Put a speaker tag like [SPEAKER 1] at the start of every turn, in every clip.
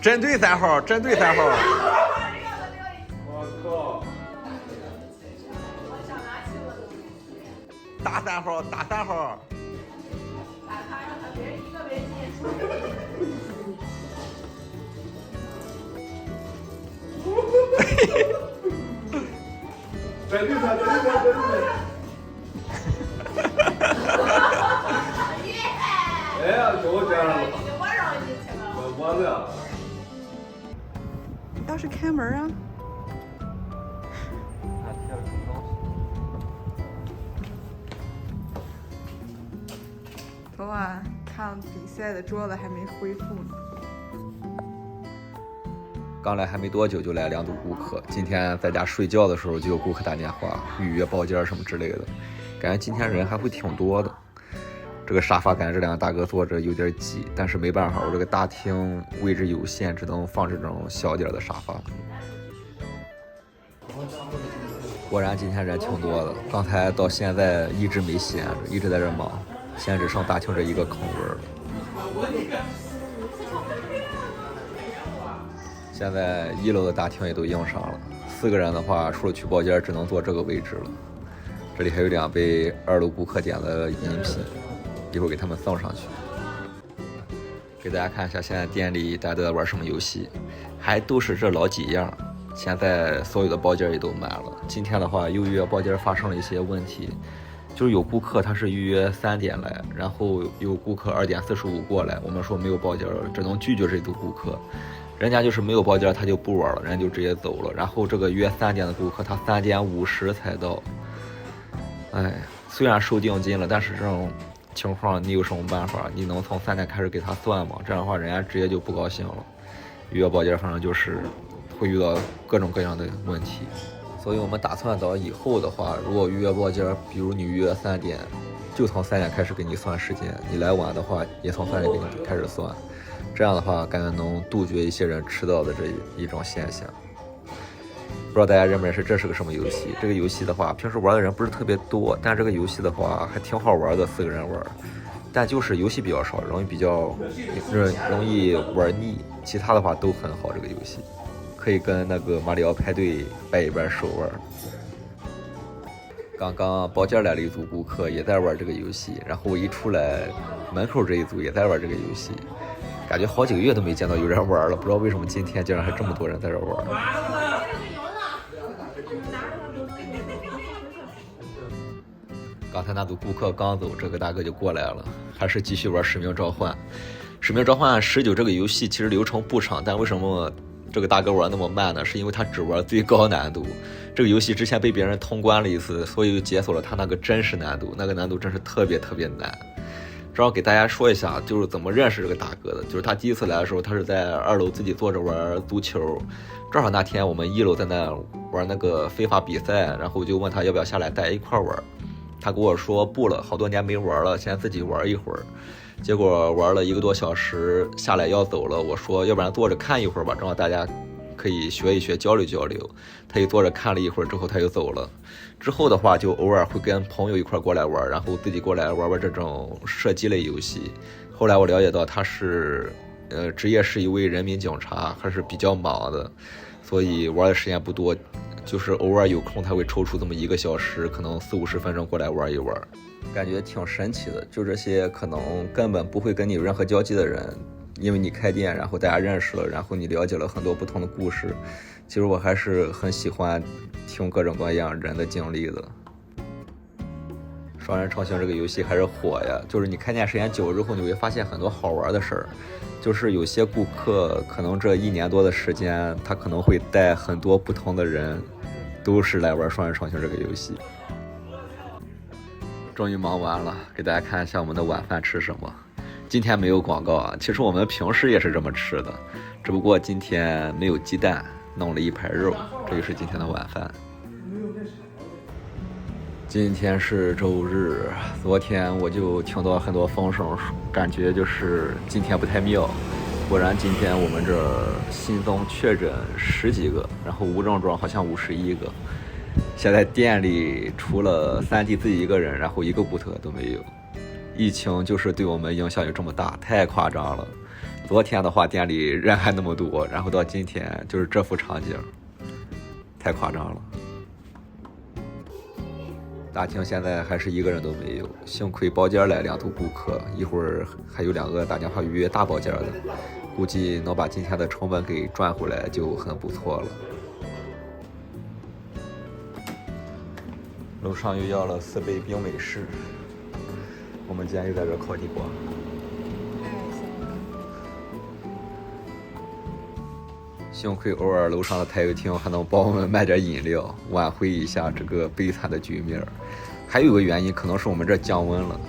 [SPEAKER 1] 针对3号，针对3号。
[SPEAKER 2] 我靠！
[SPEAKER 1] 打3号，打3号。
[SPEAKER 2] 针对他，针对他，针对他。哎呀，给我捡上了。我了。
[SPEAKER 3] 钥匙开门啊！昨晚看比赛的桌子还没恢复呢。
[SPEAKER 1] 刚来还没多久就来2组顾客，今天在家睡觉的时候就有顾客打电话预约包间什么之类的，感觉今天人还会挺多的。这个沙发感觉这2个大哥坐着有点挤，但是没办法，我这个大厅位置有限，只能放这种小点的沙发。果然今天人挺多的，刚才到现在一直没闲着，一直在这忙，现在只剩大厅这一个空位了。现在1楼的大厅也都用上了，4个人的话，除了去包间，只能坐这个位置了。这里还有2杯2楼顾客点的饮品，一会儿给他们送上去。给大家看一下现在店里大家都在玩什么游戏，还都是这老几样。现在所有的包间也都满了。今天的话，预约包间发生了一些问题，就是有顾客他是预约3点来，然后有顾客2点45过来，我们说没有包间，只能拒绝这组顾客。人家就是没有包间，他就不玩了，人家就直接走了。然后这个约3点的顾客，他3点50才到。哎，虽然收定金了，但是这种情况你有什么办法？你能从3点开始给他算吗？这样的话，人家直接就不高兴了。预约包间，反正就是会遇到各种各样的问题。所以我们打算到以后的话，如果预约包间，比如你预约3点，就从3点开始给你算时间。你来晚的话，也从3点给你开始算。这样的话，感觉能杜绝一些人迟到的这一种现象。不知道大家认不认识这是个什么游戏？这个游戏的话，平时玩的人不是特别多，但这个游戏的话还挺好玩的，4个人玩。但就是游戏比较少，比较容易玩腻。其他的话都很好，这个游戏可以跟那个马里奥派对掰一掰手腕。刚刚包间来了一组顾客，也在玩这个游戏，然后我一出来，门口这一组也在玩这个游戏。感觉好几个月都没见到有人玩了，不知道为什么今天竟然还这么多人在这玩。刚才那组顾客刚走，这个大哥就过来了，还是继续玩使命召唤。使命召唤19这个游戏其实流程不长，但为什么这个大哥玩那么慢呢？是因为他只玩最高难度。这个游戏之前被别人通关了一次，所以就解锁了他那个真实难度，那个难度真是特别特别难。正好给大家说一下，就是怎么认识这个大哥的。就是他第一次来的时候，他是在2楼自己坐着玩足球。正好那天我们1楼在那玩那个非法比赛，然后我就问他要不要下来带一块玩。他跟我说不了，好多年没玩了，现在自己玩一会儿。结果玩了1个多小时，下来要走了。我说要不然坐着看一会儿吧，正好大家可以学一学，交流交流。他又坐着看了一会儿之后，他又走了。之后的话就偶尔会跟朋友一块过来玩，然后自己过来玩玩这种射击类游戏。后来我了解到他是职业是一位人民警察，还是比较忙的，所以玩的时间不多，就是偶尔有空他会抽出这么1个小时，可能40-50分钟过来玩一玩。感觉挺神奇的，就这些可能根本不会跟你有任何交集的人，因为你开店，然后大家认识了，然后你了解了很多不同的故事。其实我还是很喜欢听各种各样人的经历的。双人成行这个游戏还是火呀，就是你开店时间久之后，你会发现很多好玩的事儿。就是有些顾客可能这1年多的时间，他可能会带很多不同的人，都是来玩双人成行这个游戏。终于忙完了，给大家看一下我们的晚饭吃什么。今天没有广告啊，其实我们平时也是这么吃的，只不过今天没有鸡蛋，弄了一排肉，这就是今天的晚饭。今天是周日，昨天我就听到很多风声，感觉就是今天不太妙。果然今天我们这新增确诊10几个，然后无症状好像51个。现在店里除了3弟自己1个人，然后1个顾客都没有。疫情就是对我们影响有这么大，太夸张了。昨天的话店里人还那么多，然后到今天就是这副场景，太夸张了。大厅现在还是一个人都没有，幸亏包间来2组顾客，一会儿还有2个打电话预约大包间的，估计能把今天的成本给赚回来就很不错了。楼上又要了4杯冰美式，我们今天又在这烤地瓜。幸亏偶尔楼上的太油厅还能帮我们卖点饮料，挽回一下这个悲惨的局面。还有一个原因，可能是我们这降温了，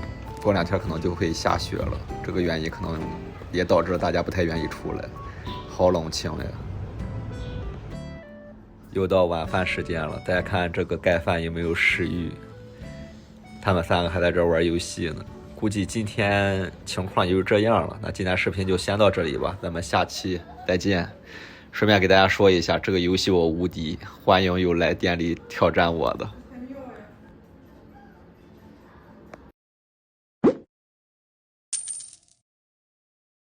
[SPEAKER 1] 过2天可能就会下雪了，这个原因可能也导致大家不太愿意出来，好冷清呀。又到晚饭时间了，大家看这个盖饭有没有食欲？他们3个还在这玩游戏呢。估计今天情况就是这样了，那今天视频就先到这里吧，咱们下期再见。顺便给大家说一下，这个游戏我无敌，欢迎有来店里挑战我的。